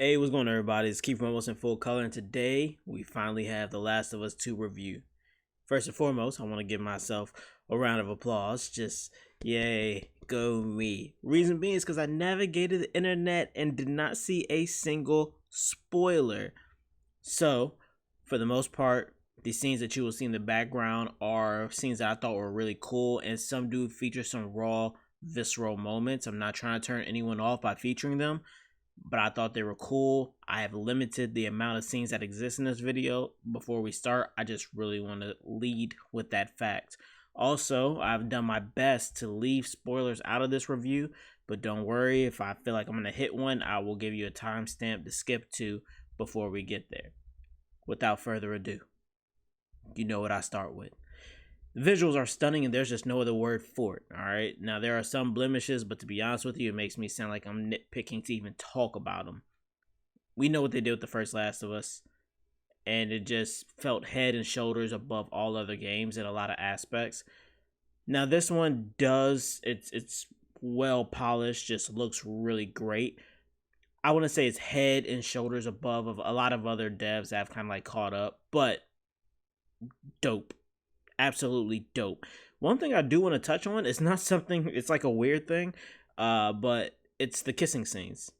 Hey, what's going on, everybody? It's Keith Ramos in full color, and today we finally have The Last of Us 2 review. First and foremost, I want to give myself a round of applause. Just, yay, go me. Reason being is because I navigated the internet and did not see a single spoiler. So, for the most part, the scenes that you will see in the background are scenes that I thought were really cool, and some do feature some raw, visceral moments. I'm not trying to turn anyone off by featuring them, but I thought they were cool. I have limited the amount of scenes that exist in this video. Before we start, I just really want to lead with that fact. Also, I've done my best to leave spoilers out of this review, but don't worry, if I feel like I'm going to hit one, I will give you a timestamp to skip to before we get there. Without further ado, you know what I start with. The visuals are stunning, and there's just no other word for it. All right, now there are some blemishes, but to be honest with you, it makes me sound like I'm nitpicking to even talk about them. We know what they did with the first Last of Us, and it just felt head and shoulders above all other games in a lot of aspects. Now this one does, it's well polished, just looks really great. I want to say it's head and shoulders above of a lot of other devs that have kind of like caught up, but dope. Absolutely dope. One thing I do want to touch on, it's not something, it's like a weird thing, but it's the kissing scenes.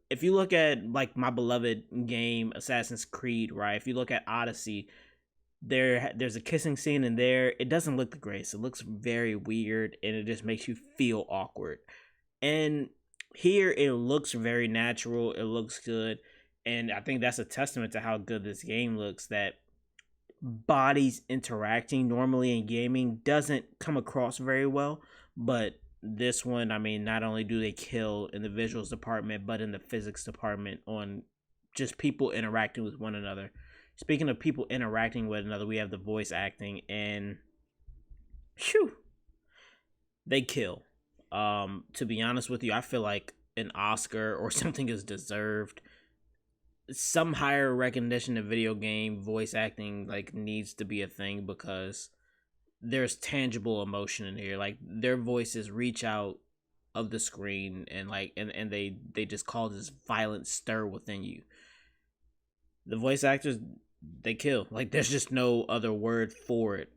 If you look at like my beloved game Assassin's Creed, right? If you look at Odyssey, there's a kissing scene in there. It doesn't look the greatest. It looks very weird, and it just makes you feel awkward. And here it looks very natural. It looks good, and I think that's a testament to how good this game looks, that bodies interacting normally in gaming doesn't come across very well. But this one, I mean, not only do they kill in the visuals department, but in the physics department on just people interacting with one another. Speaking of people interacting with another, we have the voice acting, and phew, they kill. To be honest with you, I feel like an Oscar or something is deserved. Some higher recognition in video game voice acting like needs to be a thing, because there's tangible emotion in here. Like, their voices reach out of the screen, and like and they just cause this violent stir within you. The voice actors, they kill. Like, there's just no other word for it.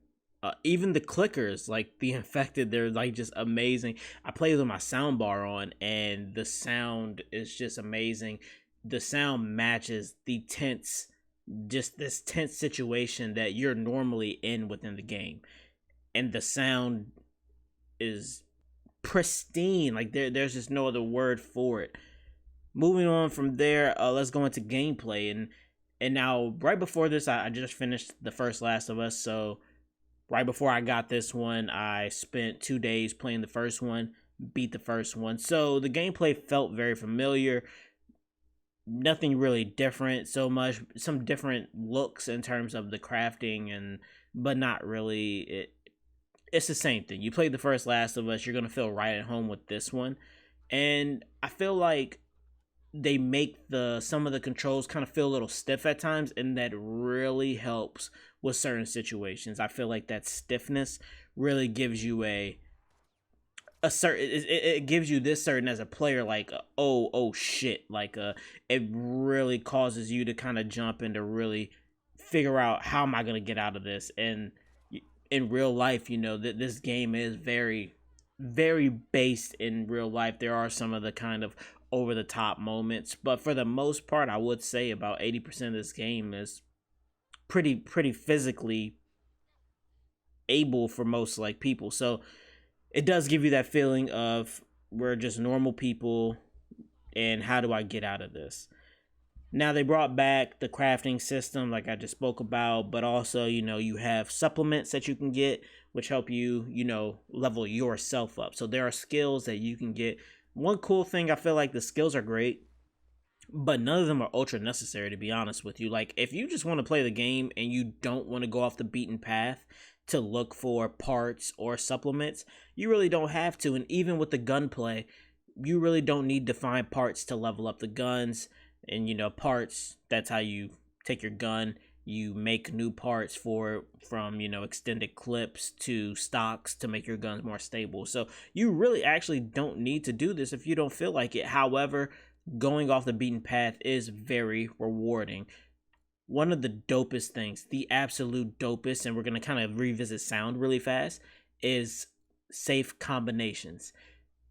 Even the clickers, like the infected, they're like just amazing. I play with my sound bar on, and the sound is just amazing. The sound matches the tense, just this tense situation that you're normally in within the game, and the sound is pristine. Like, there's just no other word for it. Moving on from there, let's go into gameplay. And now, right before this, I just finished the first Last of Us, so right before I got this one, I spent 2 days playing the first one, beat the first one, so the gameplay felt very familiar. Nothing really different so much. Some different looks in terms of the crafting, but not really. It's the same thing. You played the first Last of Us, you're gonna feel right at home with this one. And I feel like they make some of the controls kind of feel a little stiff at times, and that really helps with certain situations. I feel like that stiffness really gives you a certain, it gives you this certain as a player, like, oh shit, like it really causes you to kind of jump and to really figure out, how am I going to get out of this. And in real life, you know, that this game is very, very based in real life. There are some of the kind of over the top moments, but for the most part, I would say about 80% of this game is pretty physically able for most like people. So it does give you that feeling of, we're just normal people, and how do I get out of this? Now, they brought back the crafting system like I just spoke about, but also, you know, you have supplements that you can get, which help you, you know, level yourself up. So there are skills that you can get. One cool thing, I feel like the skills are great, but none of them are ultra necessary, to be honest with you. Like, if you just want to play the game and you don't want to go off the beaten path to look for parts or supplements, you really don't have to. And even with the gunplay, you really don't need to find parts to level up the guns. And, you know, parts, that's how you take your gun. You make new parts from, you know, extended clips to stocks to make your guns more stable. So you really actually don't need to do this if you don't feel like it. However, going off the beaten path is very rewarding. One of the dopest things, the absolute dopest, and we're going to kind of revisit sound really fast, is safe combinations.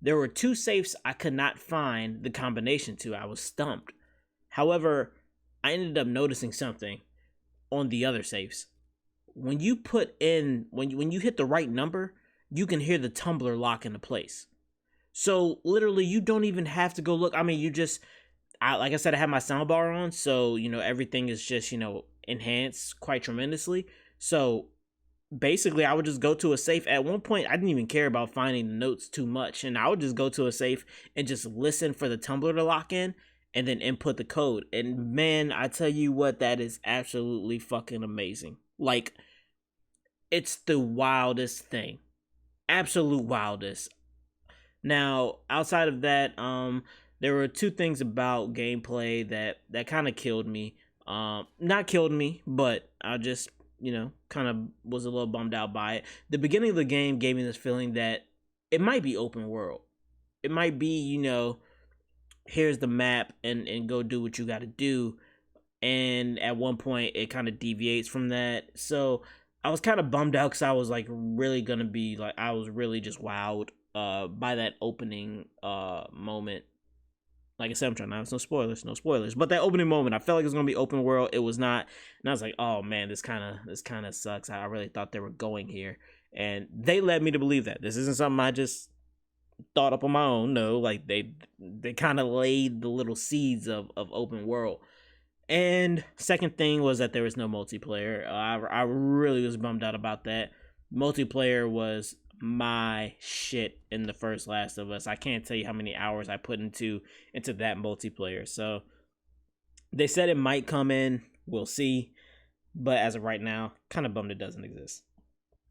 There were two safes I could not find the combination to. I was stumped. However, I ended up noticing something on the other safes. When you put in, when you hit the right number, you can hear the tumbler lock into place. So literally, you don't even have to go look. I mean, like I said, I have my soundbar on, so everything is just enhanced quite tremendously. So basically, I would just go to a safe. At one point, I didn't even care about finding the notes too much, and I would just go to a safe and just listen for the tumbler to lock in, and then input the code. And man, I tell you what, that is absolutely fucking amazing. Like, it's the wildest thing, absolute wildest. Now, outside of that, there were two things about gameplay that kind of killed me. Not killed me, but I just kind of was a little bummed out by it. The beginning of the game gave me this feeling that it might be open world. It might be, here's the map and go do what you got to do. And at one point, it kind of deviates from that. So I was kind of bummed out because I was like really gonna be like, I was really just wowed by that opening moment. Like I said, I'm trying not, no spoilers. But that opening moment, I felt like it was gonna be open world. It was not, and I was like, oh man, this kind of sucks. I really thought they were going here, and they led me to believe that this isn't something I just thought up on my own. No, like they kind of laid the little seeds of open world. And second thing was that there was no multiplayer. I really was bummed out about that. Multiplayer was my shit in the first Last of Us. I can't tell you how many hours I put into that multiplayer. So they said it might come in. We'll see. But as of right now, kind of bummed it doesn't exist.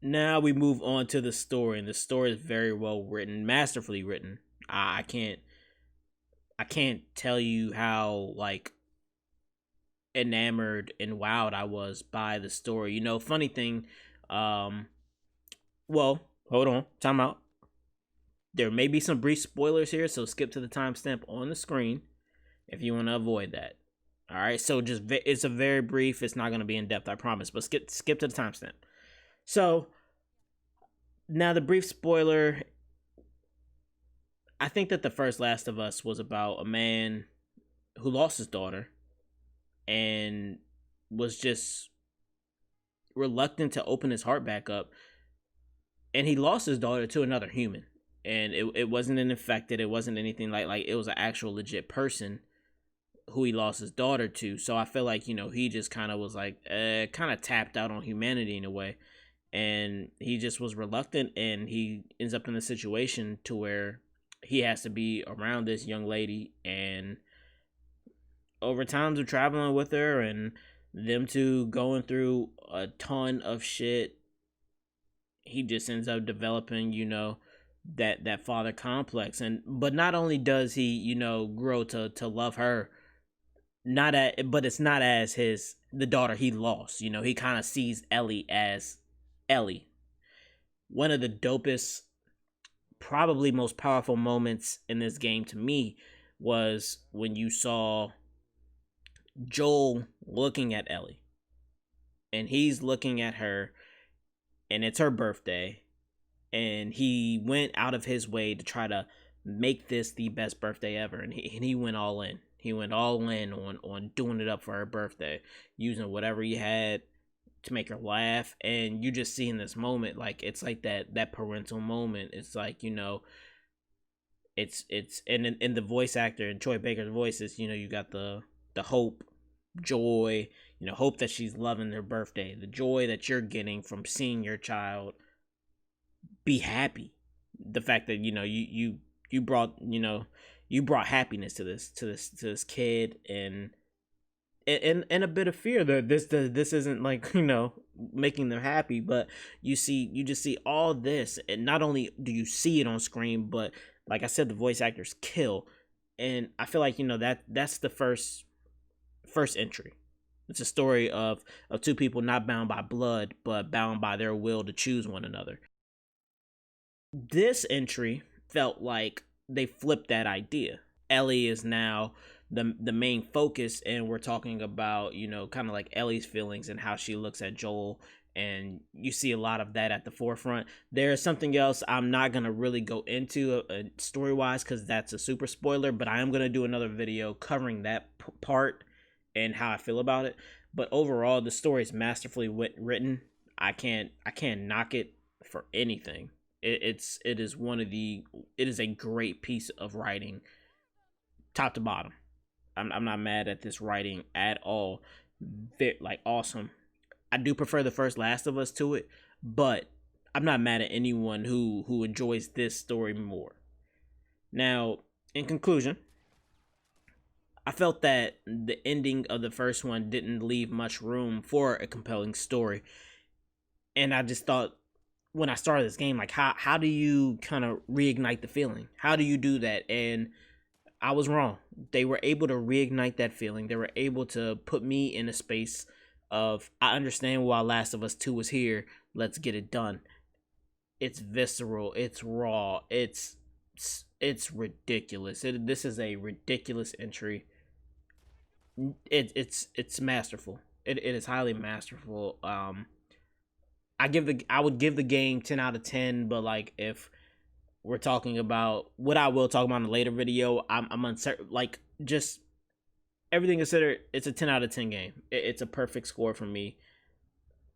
Now we move on to the story, and the story is very well written, masterfully written. I can't tell you how like enamored and wowed I was by the story. Funny thing, well, hold on, time out. There may be some brief spoilers here, so skip to the timestamp on the screen if you want to avoid that. All right, so it's a very brief. It's not going to be in depth, I promise. But skip to the timestamp. So now the brief spoiler. I think that the first Last of Us was about a man who lost his daughter and was just reluctant to open his heart back up. And he lost his daughter to another human. And it wasn't an infected. It wasn't anything like it was an actual legit person who he lost his daughter to. So I feel like, he just kind of was like, kind of tapped out on humanity in a way. And he just was reluctant, and he ends up in a situation to where he has to be around this young lady, and over time they're traveling with her and them two going through a ton of shit. He just ends up developing, that father complex. But not only does he, grow to love her, but it's not as the daughter he lost. He kind of sees Ellie as Ellie. One of the dopest, probably most powerful moments in this game to me was when you saw Joel looking at Ellie, and he's looking at her, and it's her birthday, and he went out of his way to try to make this the best birthday ever, and he went all in. He went all in on doing it up for her birthday, using whatever he had to make her laugh. And you just see in this moment, like, it's like that parental moment. It's like, it's and in the voice actor and Troy Baker's voices, you got the hope, joy, hope that she's loving her birthday, the joy that you're getting from seeing your child be happy, the fact that you brought happiness to this kid, and a bit of fear that this isn't like making them happy. But you just see all this, and not only do you see it on screen, but like I said, the voice actors kill. And I feel like that's the first entry. It's a story of two people not bound by blood, but bound by their will to choose one another. This entry felt like they flipped that idea. Ellie is now the main focus, and we're talking about, you know, kind of like Ellie's feelings and how she looks at Joel, and you see a lot of that at the forefront. There's something else I'm not gonna really go into story wise because that's a super spoiler, but I am gonna do another video covering that part and how I feel about it. But overall, the story is masterfully written. I can't knock it for anything. It is one of the it is a great piece of writing, top to bottom. I'm not mad at this writing at all. Like, awesome. I do prefer the first Last of Us to it, but I'm not mad at anyone who enjoys this story more. Now, in conclusion, I felt that the ending of the first one didn't leave much room for a compelling story. And I just thought, when I started this game, like, how do you kind of reignite the feeling? How do you do that? And I was wrong. They were able to reignite that feeling. They were able to put me in a space of, I understand why Last of Us 2 was here. Let's get it done. It's visceral. It's raw. It's ridiculous. This is a ridiculous entry. It's masterful. It is highly masterful. I would give the game 10 out of 10, but like, if we're talking about what I will talk about in a later video, I'm uncertain. Like, just everything considered, it's a 10 out of 10 game. It's a perfect score for me.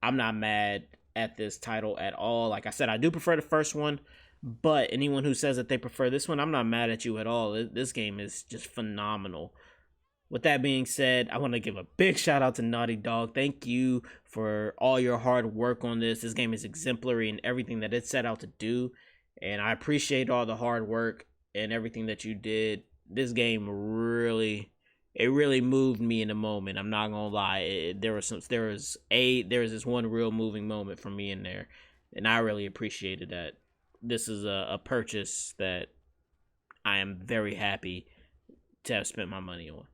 I'm not mad at this title at all. Like I said, I do prefer the first one, but anyone who says that they prefer this one, I'm not mad at you at all. This game is just phenomenal. With that being said, I want to give a big shout out to Naughty Dog. Thank you for all your hard work on this. This game is exemplary in everything that it set out to do, and I appreciate all the hard work and everything that you did. This game really moved me in the moment. I'm not gonna lie. There was this one real moving moment for me in there, and I really appreciated that. This is a purchase that I am very happy to have spent my money on.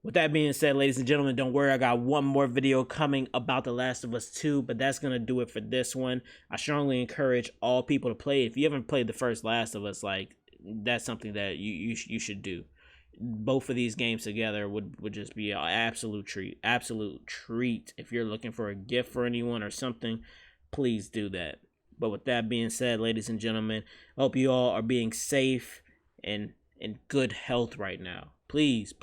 With that being said, ladies and gentlemen, don't worry, I got one more video coming about The Last of Us 2, but that's going to do it for this one. I strongly encourage all people to play. If you haven't played the first Last of Us, like, that's something that you should do. Both of these games together would just be an absolute treat. Absolute treat. If you're looking for a gift for anyone or something, please do that. But with that being said, ladies and gentlemen, I hope you all are being safe and in good health right now. Please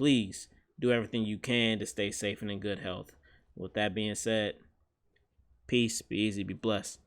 do everything you can to stay safe and in good health. With that being said, peace, be easy, be blessed.